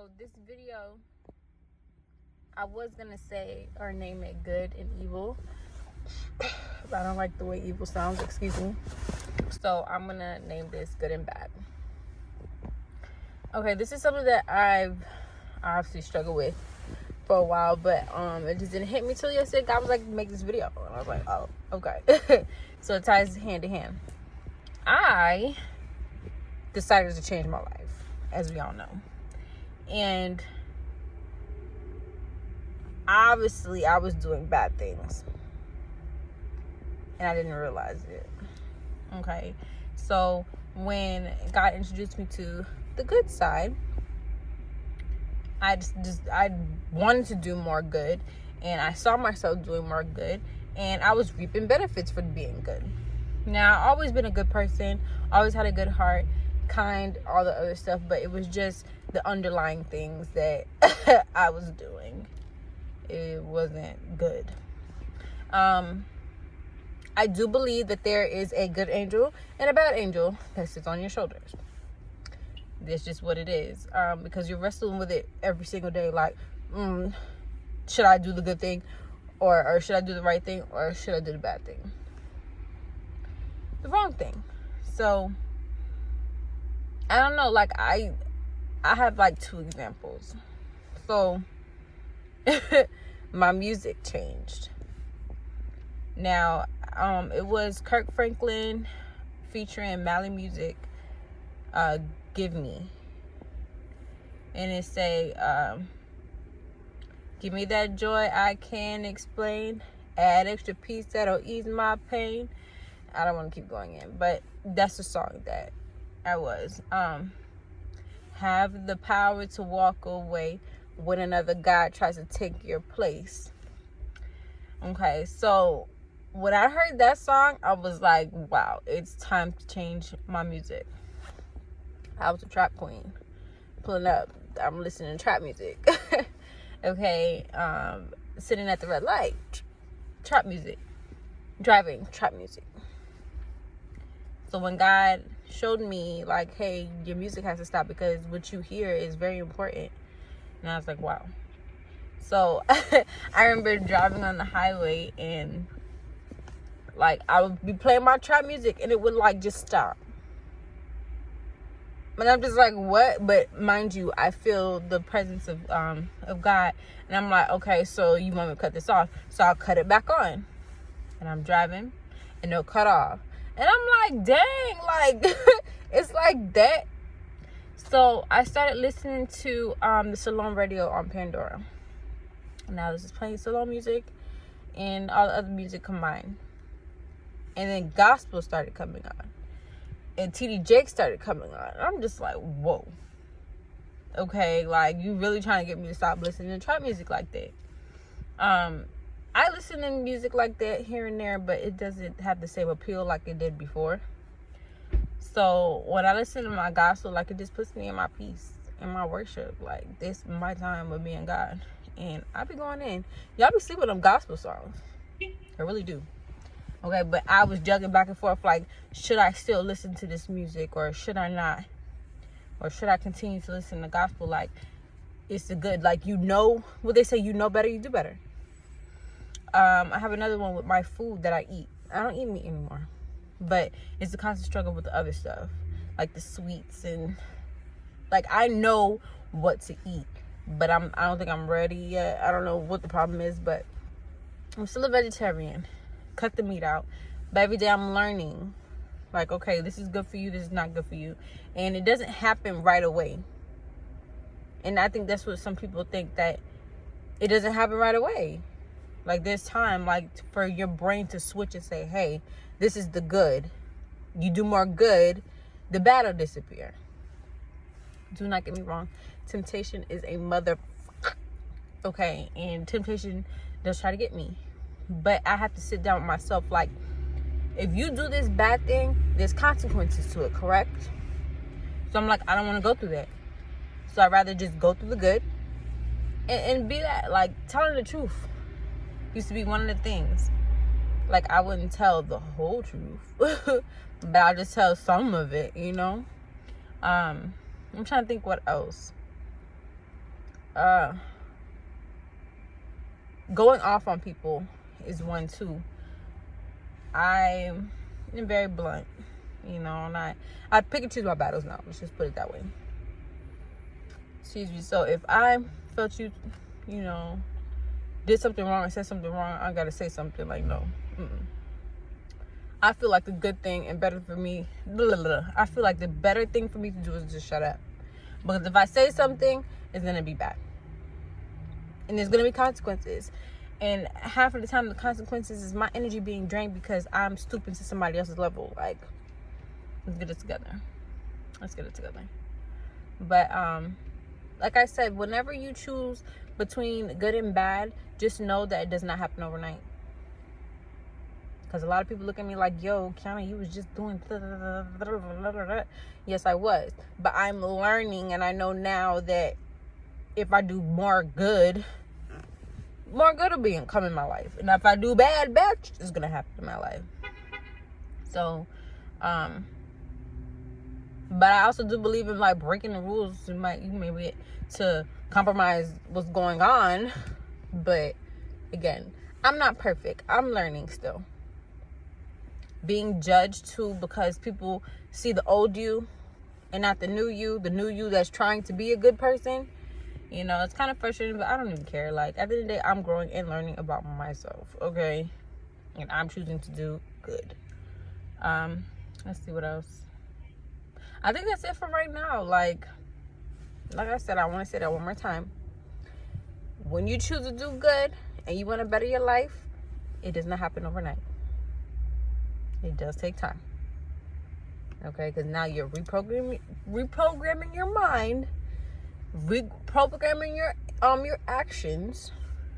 So this video, I was gonna say or name it Good and Evil, but I don't like the way evil sounds, excuse me. So I'm gonna name this Good and Bad. Okay, this is something that I've obviously struggled with for a while, but it just didn't hit me till yesterday. God was like, make this video, and I was like, oh, okay. So it ties hand to hand. I decided to change my life, as we all know, and obviously I was doing bad things and I didn't realize it. Okay, so when God introduced me to the good side, I wanted to do more good, and I saw myself doing more good, and I was reaping benefits for being good. Now, I've always been a good person, always had a good heart, kind, all the other stuff, but it was just the underlying things that I was doing. It wasn't good. I do believe that there is a good angel and a bad angel that sits on your shoulders. That's just what it is. Because you're wrestling with it every single day. Like, should I do the good thing? Or should I do the right thing? Or should I do the bad thing? The wrong thing. So, I don't know. Like, I have like two examples. So, my music changed. Now, it was Kirk Franklin featuring Mally Music, Give Me. And it say, give me that joy I can't explain. Add extra peace that'll ease my pain. I don't want to keep going in, but that's the song that I was. Have the power to walk away when another God tries to take your place. Okay, so when I heard that song, I was like, wow, it's time to change my music. I was a trap queen. Pulling up, I'm listening to trap music. Okay, sitting at the red light, trap music. Driving, trap music. So when God showed me, like, hey, your music has to stop because what you hear is very important. And I was like, wow. So I remember driving on the highway and like I would be playing my trap music and it would like just stop. And I'm just like, what? But mind you, I feel the presence of God, and I'm like, okay, so you want me to cut this off? So I'll cut it back on, and I'm driving, and it'll cut off, and I'm like, dang, like it's like that. So I started listening to the Salon radio on Pandora. Now this is playing Salon music and all the other music combined, and then gospel started coming on. And TD Jakes started coming on. And I'm just like, whoa. Okay, like, you really trying to get me to stop listening to trap music like that. I listen to music like that here and there, but it doesn't have the same appeal like it did before. So, when I listen to my gospel, like, it just puts me in my peace, in my worship. Like, this is my time with me and God. And I be going in. Y'all be sleeping on gospel songs. I really do. Okay, but I was juggling back and forth, like, should I still listen to this music or should I not? Or should I continue to listen to gospel? Like, it's the good. Like, you know what they say, you know better, you do better. I have another one with my food that I eat. I don't eat meat anymore. But it's a constant struggle with the other stuff. Like the sweets and, like, I know what to eat. But I don't think I'm ready yet. I don't know what the problem is, but I'm still a vegetarian. Cut the meat out, but every day I'm learning, like, okay, this is good for you, this is not good for you, and it doesn't happen right away. And I think that's what some people think, that it doesn't happen right away. Like, there's time, like, for your brain to switch and say, hey, this is the good. You do more good, the bad will disappear. Do not get me wrong, temptation is a mother, okay, and temptation does try to get me. But I have to sit down with myself, like, if you do this bad thing, there's consequences to it, correct? So I'm like, I don't want to go through that. So I'd rather just go through the good and be that, like, telling the truth used to be one of the things. Like, I wouldn't tell the whole truth, but I'll just tell some of it, you know? I'm trying to think what else. going off on people is one too. I'm very blunt, and I pick and choose my battles now. Let's just put it that way. Excuse me. So if I felt you did something wrong and said something wrong, I gotta say something like, no. I feel like the good thing and better for me, I feel like the better thing for me to do is just shut up. Because if I say something, it's gonna be bad. And there's gonna be consequences. And half of the time, the consequences is my energy being drained because I'm stooping to somebody else's level. Like, let's get it together. But, like I said, whenever you choose between good and bad, just know that it does not happen overnight. Because a lot of people look at me like, yo, Kiana, you was just doing Yes, I was. But I'm learning, and I know now that if I do more good will come in my life. And if I do bad is going to happen in my life. So, but I also do believe in, like, breaking the rules. You may be to compromise what's going on. But, again, I'm not perfect. I'm learning still. Being judged too because people see the old you and not the new you that's trying to be a good person. It's kind of frustrating, but I don't even care. Like, at the end of the day, I'm growing and learning about myself, okay? And I'm choosing to do good. Let's see what else. I think that's it for right now. Like I said, I want to say that one more time. When you choose to do good and you want to better your life, it does not happen overnight. It does take time. Okay? Because now you're reprogramming your mind, reprogramming your actions,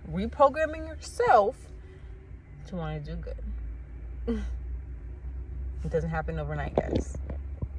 reprogramming yourself to want to do good. It doesn't happen overnight, guys.